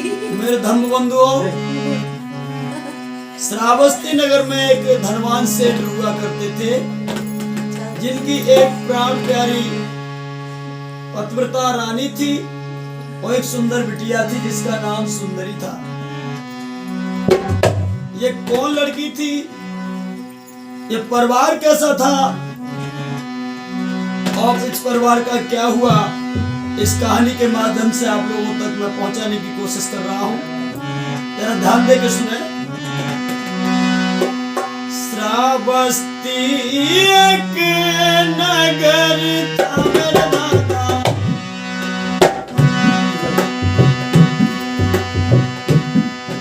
मेरे धर्म बंधुओं, श्रावस्ती नगर में एक धनवान सेठ हुआ करते थे, जिनकी एक प्राण प्यारी पतिव्रता रानी थी और एक सुंदर बिटिया थी जिसका नाम सुंदरी था। ये कौन लड़की थी, ये परिवार कैसा था और इस परिवार का क्या हुआ, इस कहानी के माध्यम से आप लोगों तक मैं पहुंचाने की कोशिश कर रहा हूं। जरा ध्यान दे के सुने। श्रावस्ती एक नगर था मेरा दादा,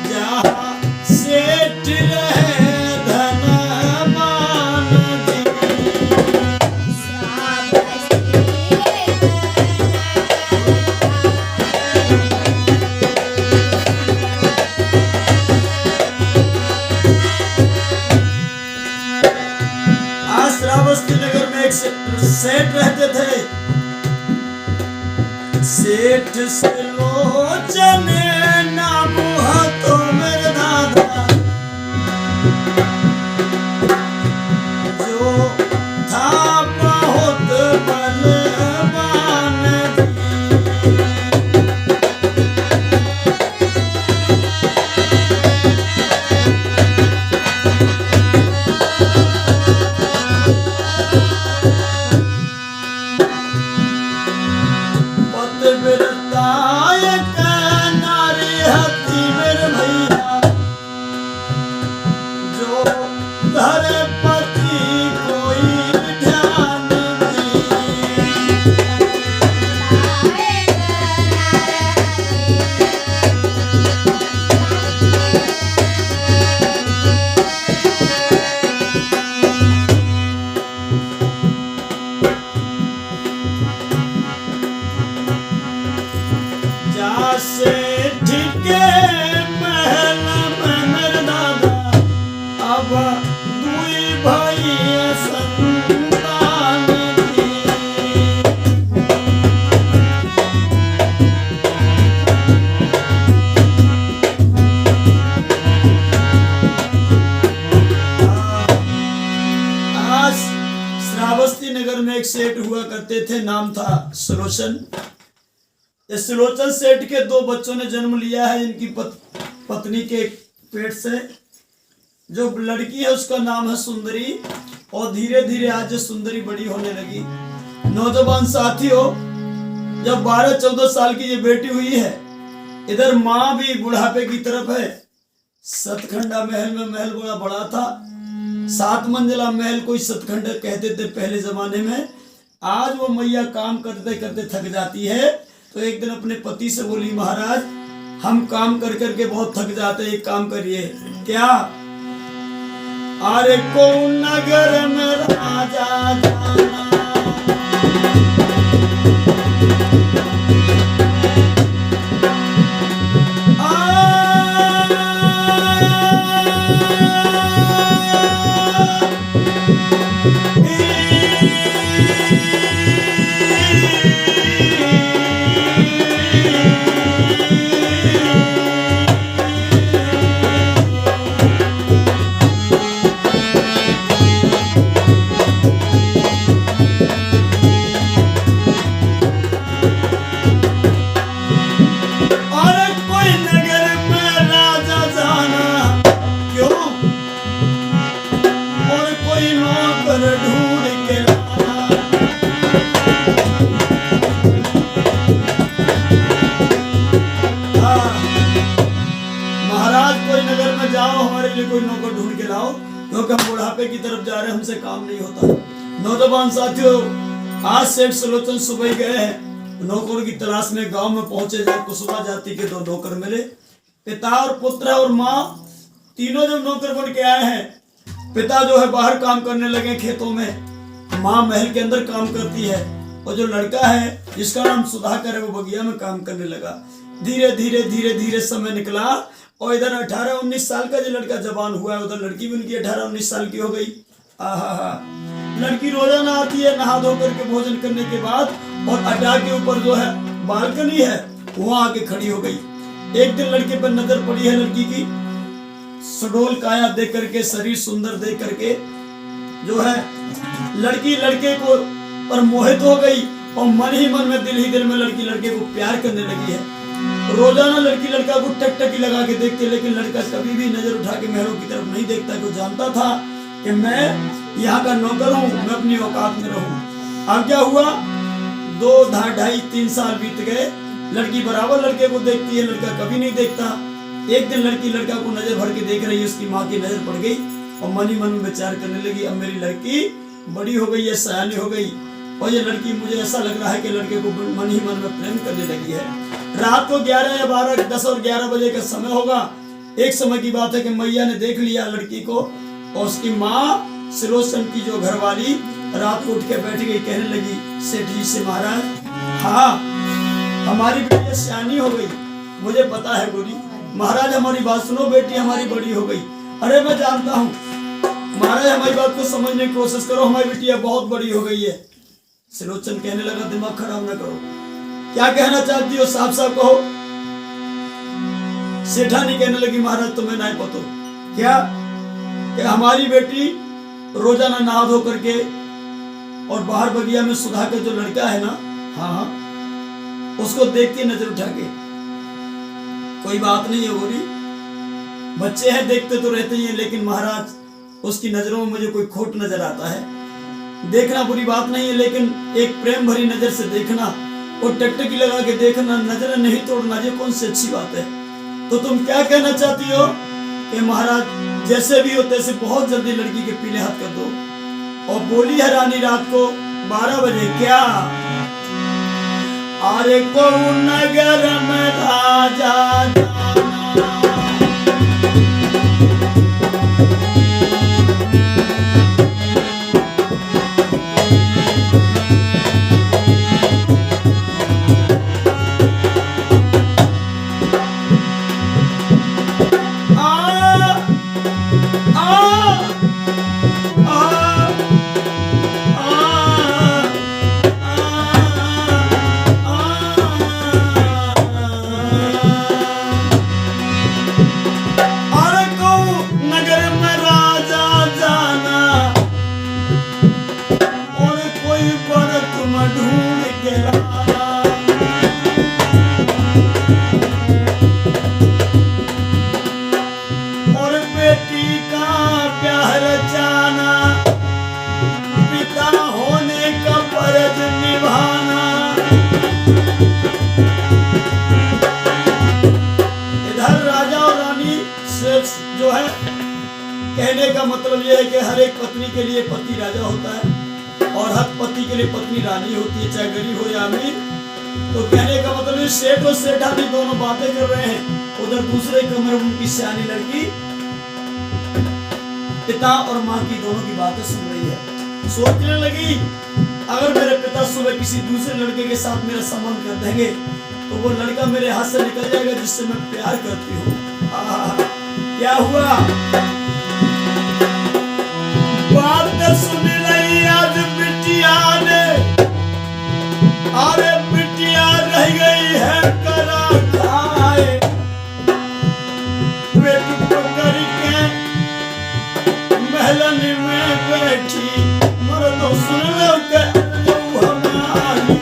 जहाँ सेठ रहे धनवान जी। श्रावस्ती नगर में एक सेठ रहते थे। सेठ से लोचन नाम तो मेरे दादा, जो था बहुत बलवान श्रावस्ती नगर में एक सेठ हुआ करते थे, नाम था सुलोचन। इस सुलोचन सेठ के दो बच्चों ने जन्म लिया है इनकी पत्नी के पेट से। जो लड़की है उसका नाम है सुंदरी, और धीरे धीरे आज सुंदरी बड़ी होने लगी। नौजवान साथियों, जब 12-14 साल की ये बेटी हुई है, इधर माँ भी बुढ़ापे की तरफ है। सतखंडा महल में महल बड़ा बड़ा था, 7 मंजिला महल कोई सतखंड कहते थे पहले जमाने में। आज वो मैया काम करते करते थक जाती है, तो एक दिन अपने पति से बोली, महाराज हम काम कर करके बहुत थक जाते हैं, एक काम करिए। क्या? अरे कौन नगर में राजा जाना, कोई नौकर ढूंढ के लाओ, क्योंकि हम बुढ़ापे की तरफ जा रहे हैं, हमसे काम नहीं होता। नौजवान साथियों, आज सेठ सुलोचन सुबह गए हैं नौकरों की तलाश में, गांव में पहुंचे। जब कुसुमा जाति के 2 नौकर मिले, पिता और पुत्र और माँ तीनों जब नौकर बन के आए हैं। पिता जो है बाहर काम करने लगे खेतों में, माँ महल के अंदर काम करती है, और जो लड़का है जिसका नाम सुधाकर है वो बगिया में काम करने लगा। धीरे धीरे धीरे धीरे समय निकला, और इधर 18-19 साल का जो लड़का जवान हुआ है, उधर लड़की भी उनकी 18-19 साल की हो गई। आहा, लड़की रोजाना आती है नहा धो करके भोजन करने के बाद, और अड्डा के ऊपर जो है बालकनी है, वहां आके खड़ी हो गई। एक दिन लड़के पर नजर पड़ी है, लड़की की सुडोल काया देख करके, शरीर सुंदर देख करके जो है लड़की लड़के को पर मोहित हो गई और मन ही मन में, दिल ही दिल में लड़की लड़के को प्यार करने लगी है। रोजाना लड़की लड़का को टकटकी लगा के देखते, लेकिन लड़का कभी भी नजर उठा के महलों की तरफ नहीं देखता। वो जानता था कि मैं यहाँ का नौकर हूँ, मैं अपनी औकात में रहूं। अब क्या हुआ, 2 ढाई 3 साल बीत गए। लड़की बराबर लड़के को देखती है, लड़का कभी नहीं देखता। एक दिन लड़की लड़का को नजर भर के देख रही है, उसकी माँ की नजर पड़ गई और मन ही मन में विचार करने लगी, अब मेरी लड़की बड़ी हो गई है, सयानी हो गई और ये लड़की, मुझे ऐसा लग रहा है कि लड़के को मन ही मन में प्रेम करने लगी है। रात को 11 या 12, 10 और 11 बजे का समय होगा। एक समय की बात है कि मैया ने देख लिया लड़की को और उसकी माँ सुलोचन की जो घरवाली रात को उठ के बैठ गई, कहने लगी सेठ जी से, महाराज हाँ हमारी बेटी सयानी हो गई, मुझे पता है गोरी, महाराज हमारी बात सुनो, बेटी हमारी बड़ी हो गई। अरे मैं जानता हूँ महाराज, हमारी बात को समझने की कोशिश करो, हमारी बेटी बहुत बड़ी हो गई है। सुलोचन कहने लगा, दिमाग खराब ना करो, क्या कहना चाहती हो साफ साफ कहो। सेठानी कहने लगी, महाराज तुम्हें नहीं पता क्या कि हमारी बेटी रोजाना नहा धो करके और बाहर बगिया में सुधा के जो लड़का है ना, हाँ उसको देखती नजर उठा के। कोई बात नहीं है बोली, बच्चे हैं देखते तो रहते ही हैं, लेकिन महाराज उसकी नजरों में मुझे कोई खोट नजर आता है। देखना बुरी बात नहीं है, लेकिन एक प्रेम भरी नजर से देखना और टकटकी लगा के देखना, नजर नहीं तोड़ना, ये कौन सी अच्छी बात है। तो तुम क्या कहना चाहती हो कि महाराज जैसे भी हो तैसे बहुत जल्दी लड़की के पीले हाथ कर दो। और बोली है रानी रात को 12 बजे, क्या अरे को नगर में राजा जो है कहने का मतलब यह है कि हर एक पत्नी के लिए पति राजा होता है और हर पति के लिए पत्नी रानी होती है, चाहे गरीब हो या अमीर। तो कहने का मतलब सेठ और सेठानी दोनों बातें कर रहे हैं, उधर दूसरे कमरे में उनकी सियानी लड़की पिता और माँ की दोनों की बातें सुन रही है। सोचने लगी, अगर मेरे पिता सुबह किसी दूसरे लड़के के साथ मेरा संबंध कर देंगे तो वो लड़का मेरे हाथ से निकल जाएगा जिससे मैं प्यार करती हूँ। क्या हुआ, बात सुन रही आज बिटिया ने, अरे बिटिया रह गई है करा खाए, बेटी को करके महलन में बैठी, मर्दों सुन लो के हमारी।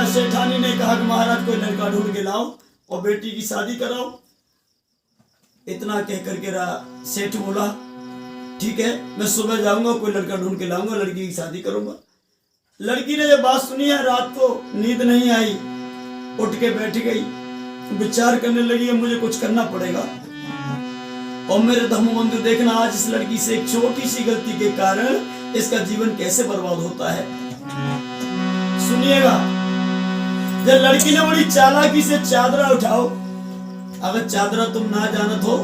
सेठानी ने कहा कि महाराज कोई लड़का ढूंढ के लाओ और बेटी की शादी कराओ। इतना कह करके सेठ बोला, ठीक है मैं सुबह जाऊंगा, कोई लड़का ढूंढ के लाऊंगा, लड़की की शादी करूंगा। लड़की ने जब बात सुनी है, रात को नींद नहीं आई, उठ के बैठ गई, विचार करने लगी मुझे कुछ करना पड़ेगा। और मेरे धर्मबंधु देखना, आज इस लड़की से एक छोटी सी गलती के कारण इसका जीवन कैसे बर्बाद होता है। सुनिएगा, जब लड़की ने बड़ी चालाकी से चादरा उठाओ, अगर चादरा तुम ना जानत हो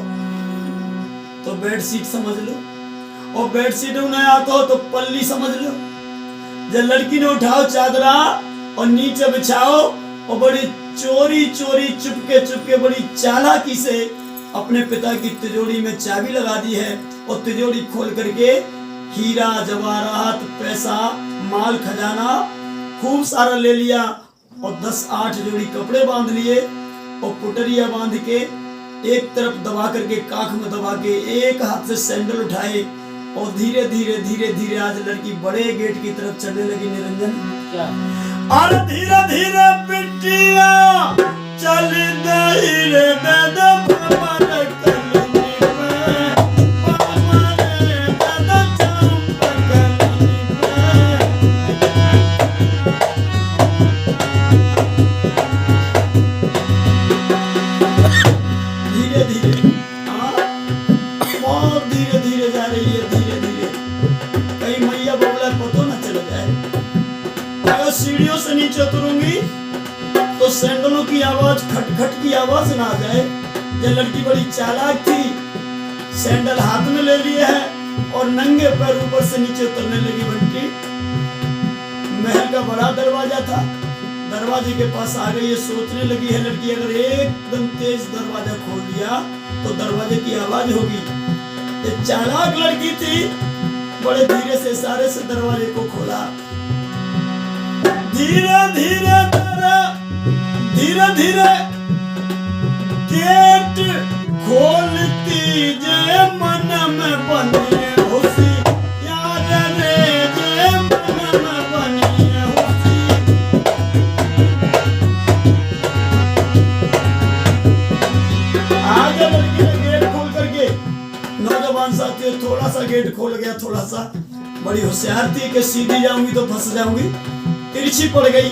तो बेडशीट समझ लो, और बेडशीट नहीं आता हो तो पल्ली समझ लो। जब लड़की ने उठाओ चादरा और नीचे बिछाओ और बड़ी चोरी चोरी चुपके चुपके बड़ी चालाकी से अपने पिता की तिजोरी में चाबी लगा दी है और तिजोरी खोल करके हीरा जवाहरात पैसा माल खजाना खूब सारा ले लिया और 10-8 जोड़ी कपड़े बांध लिए और पुटरिया बांध के एक तरफ दबा करके काख में दबा के एक हाथ से सैंडल उठाए और धीरे धीरे धीरे धीरे आज लड़की बड़े गेट की तरफ चलने लगी। निरंजन क्या और धीरे धीरे बिटिया चल धीरे सीढ़ियों से नीचे उतरूंगी तो सैंडलों की आवाज खटखट की आवाज ना आ जाए। ये लड़की बड़ी चालाक थी, सैंडल हाथ में ले लिए है और नंगे पैर ऊपर से नीचे उतरने लगी। बंटी महल का बड़ा दरवाजा था, दरवाजे के पास आ गई। ये सोचने लगी है लड़की अगर एकदम तेज दरवाजा खोल दिया तो दरवाजे की आवाज होगी। ये चालाक लड़की थी, बड़े धीरे से इशारे से दरवाजे को खोला। धीरे धीरे धीरे धीरे गेट खोलती जे मन में बने होसी यार रे जे मन में बने होसी। आगे लड़की ने गेट खोल करके नौजवान साथी थोड़ा सा गेट खोल गया, थोड़ा सा बड़ी होशियार थी कि सीधी जाऊंगी तो फंस जाऊंगी, तिरछी पड़ गई।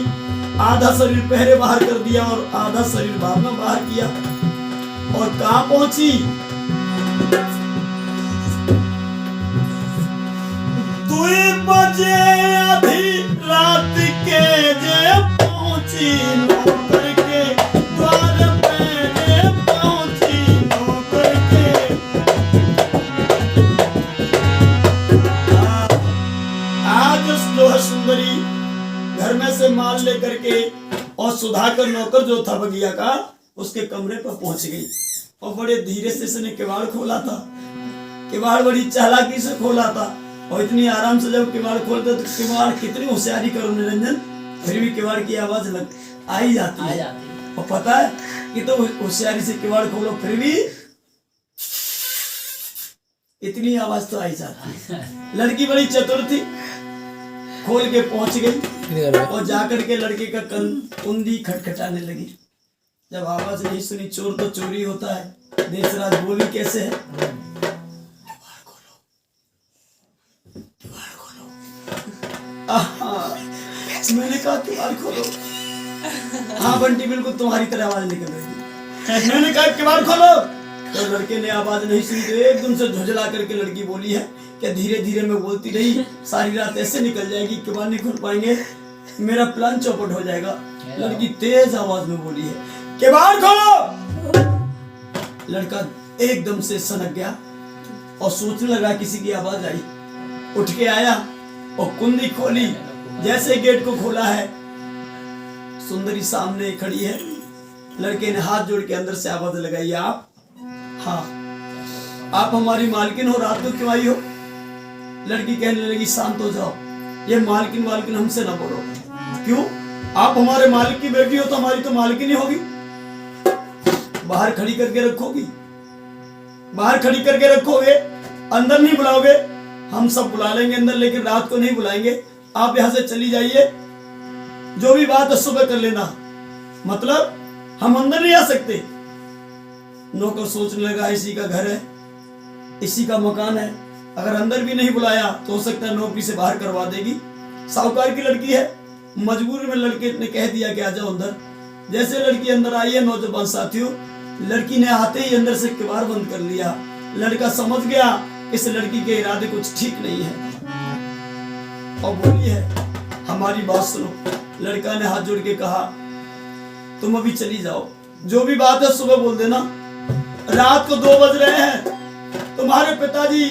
आधा शरीर पहरे बाहर कर दिया और आधा शरीर भावना बाहर किया और कहां पहुंची? 2 बजे आधी रात के जे पहुंची नौकर के द्वार पे जे पहुंची नौकर के। आज उस लोह सुंदरी घर में से माल लेकर के और सुधाकर नौकर जो था बगिया का उसके कमरे पर पहुंच गई और बड़े धीरे से इसने किवाड़ खोला था। किवाड़ बड़ी चालाकी से खोला था और इतनी आराम से जब किवाड़ खोलते तो किवाड़ कितनी होशियारी करो निरंजन, फिर भी किवाड़ की आवाज लग आ ही जाती है। और पता है कि तो होशियारी से किवाड़ खोलो फिर भी इतनी आवाज तो आई जाती है। लड़की बड़ी चतुर थी, खोल के पहुंच गई और जाकर के लड़के का कुंडी खटखटाने लगी। जब आवाज नहीं सुनी, चोर तो चोरी होता है, देशराज वो भी कैसे है। किवाड़ खोलो, किवाड़ खोलो। मैंने कहा किवाड़ खोलो। हाँ बंटी बिल्कुल तुम्हारी तरह आवाज निकल रही। मैंने कहा किवाड़ खोलो तो लड़के ने आवाज नहीं सुनी तो एकदम से झुंझला करके लड़की बोली है कि धीरे धीरे मैं बोलती रही, सारी रात ऐसे निकल जाएगी, किवाड़ नहीं खोल पाएंगे, मेरा प्लान चौपट हो जाएगा। लड़की तेज आवाज में बोली है किवाड़ खोलो। लड़का एकदम से सनक गया और सोचने लगा किसी की आवाज आई, उठ के आया और कुंडी खोली। जैसे गेट को खोला है सुंदरी सामने खड़ी है। लड़के ने हाथ जोड़ के अंदर से आवाज लगाई, आप? हाँ। आप हमारी मालकिन हो, रात को क्यों आई हो? लड़की कहने लगी शांत हो जाओ, ये मालकिन वालकिन हमसे ना बोलो। क्यों? आप हमारे मालिक की बेटी हो तो हमारी तो मालकिन ही होगी। बाहर खड़ी करके रखोगी, बाहर खड़ी करके रखोगे, अंदर नहीं बुलाओगे, हम सब बुला लेंगे अंदर, लेकिन रात को नहीं बुलाएंगे। आप यहां से चली जाइए, जो भी बात है सुबह कर लेना, मतलब हम अंदर नहीं आ सकते। नौकर सोचने लगा इसी का घर है, इसी का मकान है, अगर अंदर भी नहीं बुलाया तो हो सकता है नौकरी से बाहर करवा देगी। साहूकार की लड़की है, मजबूरी में लड़के ने कह दिया कि आ जाओ अंदर। जैसे लड़की अंदर आई है नौजवान साथियों, लड़की ने आते ही अंदर से किवाड़ बंद कर लिया। लड़का समझ गया इस लड़की के इरादे कुछ ठीक नहीं है और बोली है हमारी बात सुनो। लड़का ने हाथ जोड़ के कहा तुम अभी चली जाओ, जो भी बात है सुबह बोल देना। रात को 2 बज रहे हैं, तुम्हारे पिताजी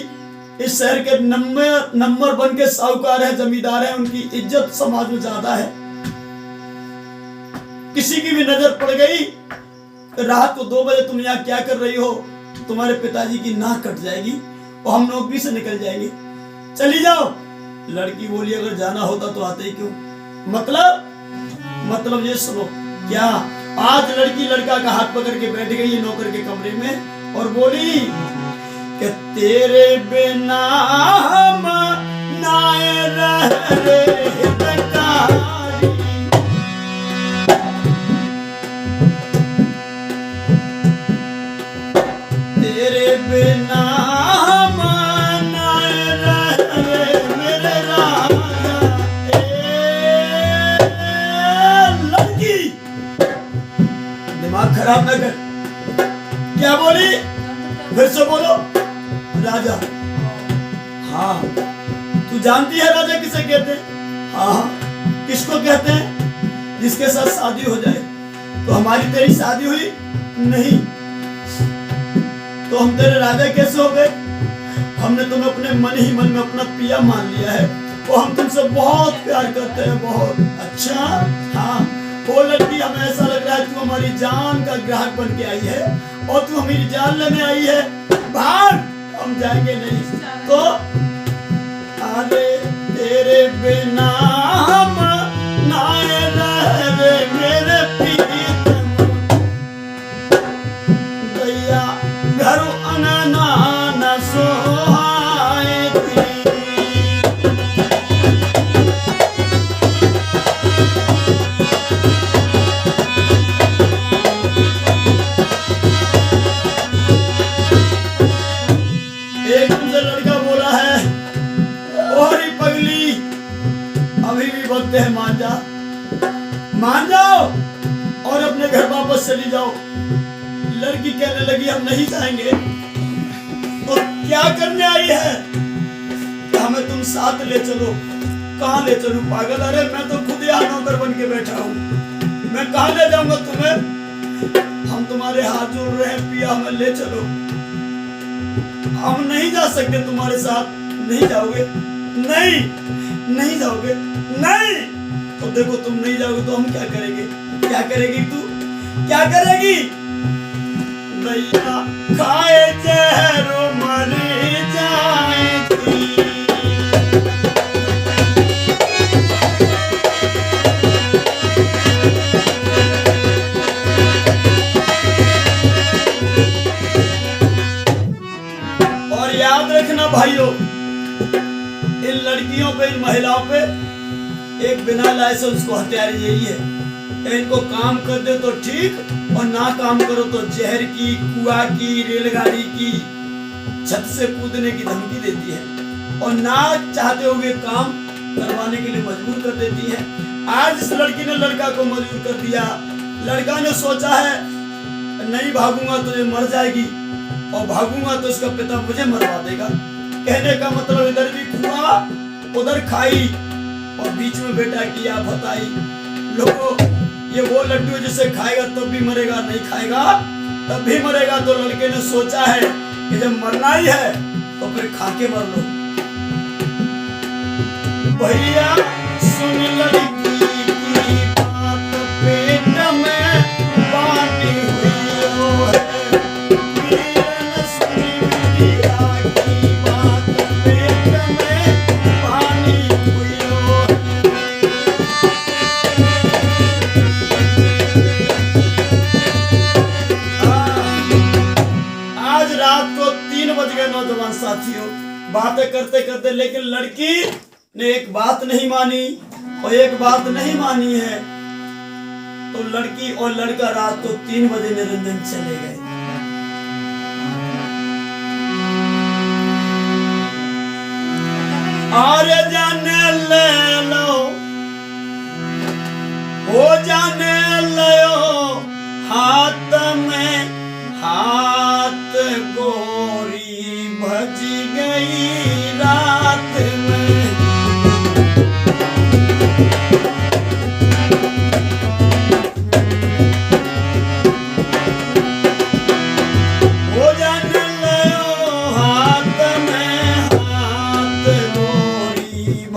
इस शहर के नंबर बन के साहूकार है, जमींदार है, उनकी इज्जत समाज में ज्यादा है। किसी की भी नजर पड़ गई रात को 2 बजे तुम यहाँ क्या कर रही हो, तुम्हारे पिताजी की नाक कट जाएगी और हम नौकरी से निकल जाएंगे। चली जाओ। लड़की बोली अगर जाना होता तो आते ही क्यों? मतलब ये सुनो, क्या आज लड़की लड़का का हाथ पकड़ के बैठ गई है नौकर के कमरे में और बोली कि तेरे बिना हम नाए रह रे बेकारी। तेरे बिना हम नाए रह रे मेरे राजा। लड़की दिमाग खराब न कर। क्या बोली? फिर से बोलो। राजा। हाँ तू जानती है राजा किसे कहते हैं? हाँ किसको कहते हैं? जिसके साथ शादी हो जाए। तो हमारी तेरी शादी हुई नहीं तो हम तेरे राजा कैसे हो गए? हमने तुम्हें अपने मन ही मन में अपना पिया मान लिया है और हम तुमसे बहुत प्यार करते हैं, बहुत। अच्छा हाँ वो लड़की, हमें ऐसा लग रहा है तू हमारी जान का ग्राहक बन के आई है और तू हमारी जान लेने आई है। भाग, हम जाएंगे नहीं। तो अरे तेरे बिना हम नाए रह रे मेरे प्रीतम। दैया घर अनना न सोहाए थी। एक तुमसे लड़का बोला है, ओरी पगली अभी भी वक्त है, मान जाओ और अपने घर वापस चली जाओ। लड़की कहने लगी हम नहीं जाएंगे। तो क्या करने आई है? हमें तुम साथ ले चलो। कहाँ ले चलूं पागल? अरे मैं तो खुद यहाँ नौकर बन के बैठा हूँ, मैं कहाँ ले जाऊंगा तुम्हें? हम तुम्हारे हाथ जोड़ रहे हैं पिया, हमें ले चलो। हम नहीं जा सकते तुम्हारे साथ। नहीं जाओगे? नहीं जाओगे? नहीं। तो देखो तुम नहीं जाओगे तो हम क्या करेंगे? क्या करेगी तू? क्या करेगी? भैया खाए जहरो मर जाएगी। और याद रखना भाइयों, इन लड़कियों पे, इन महिलाओं पे एक बिना लाइसेंस को हथियार यही है, इनको काम कर दे तो ठीक और ना काम करो तो जहर की, कुआ की, रेलगाड़ी की छत से कूदने की धमकी देती है और ना चाहते हुए काम करवाने के लिए मजबूर कर देती है। आज इस लड़की ने लड़का को मजबूर कर दिया। लड़का ने सोचा है नहीं भागूंगा तो ये मर जाएगी और भागूंगा तो इसका पिता मुझे मरवा देगा। कहने का मतलब इधर भी कुआ उधर खाई और बीच में बेटा की आफत आई। लोगों ये वो लड्डू जिसे खाएगा तब भी मरेगा, नहीं खाएगा तब भी मरेगा। तो लड़के ने सोचा है कि जब मरना ही है तो फिर खा के मर लो। भैया सुन लड़की की बात, पेट में पानी हुई है। नौजवान साथियों बातें करते करते, लेकिन लड़की ने एक बात नहीं मानी और एक बात नहीं मानी है। तो लड़की और लड़का रात को 3 बजे निरंजन चले गए। और जाने ले लो, हो जाने लो हाथ में हाथ, गोरी भज गई रात में। हो जाने लो हाथ में हाथ, गोरी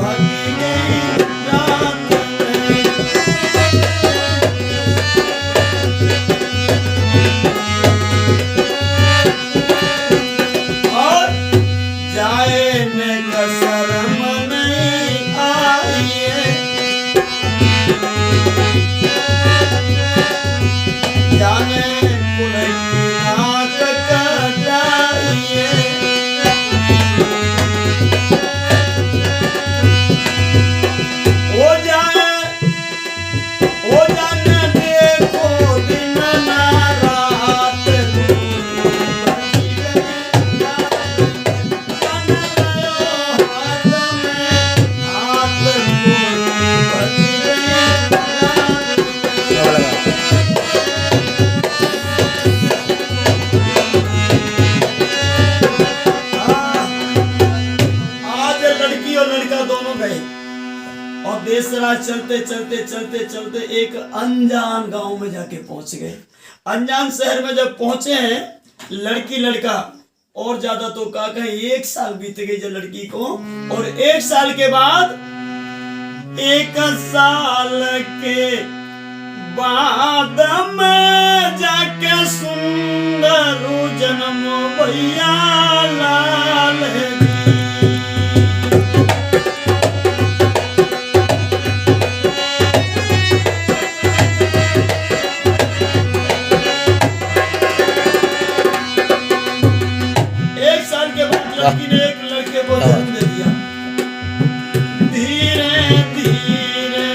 और देश राज चलते चलते चलते चलते एक अनजान गांव में जाके पहुंच गए। अनजान शहर में जब पहुंचे हैं, लड़की लड़का, और ज्यादा तो का कहें 1 साल बीत गई जो लड़की को, और 1 साल के बाद 1 साल के बाद में जाके सुंदर जन्म भैया लाल जी। लड़की ने एक लड़के को जन्म दे दिया। धीरे धीरे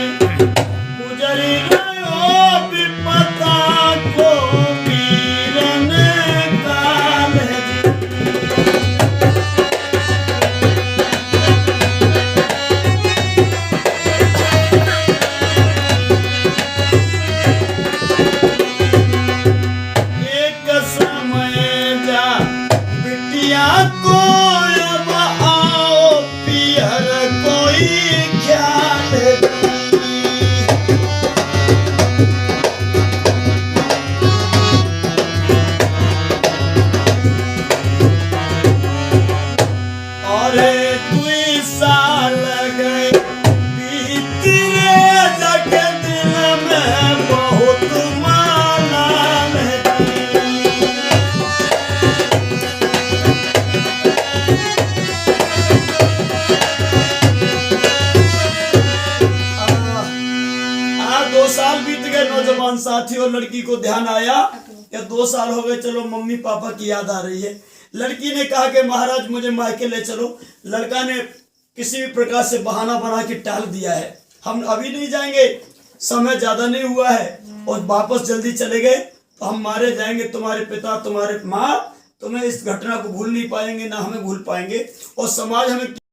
गुजरी गयो विपदा को वीरन काल जी। एक समय जा बिटिया को नौजवान साथी और लड़की को ध्यान आया कि 2 साल हो गए, चलो मम्मी पापा की याद आ रही है। लड़की ने कहा कि महाराज मुझे मायके ले चलो। लड़का ने किसी भी प्रकार से बहाना बना के टाल दिया है, हम अभी नहीं जाएंगे, समय ज्यादा नहीं हुआ है, और वापस जल्दी चले गए तो हम मारे जाएंगे। तुम्हारे पिता तुम्हारे माँ तुम्हें इस घटना को भूल नहीं पाएंगे, ना हमें भूल पाएंगे, और समाज हमें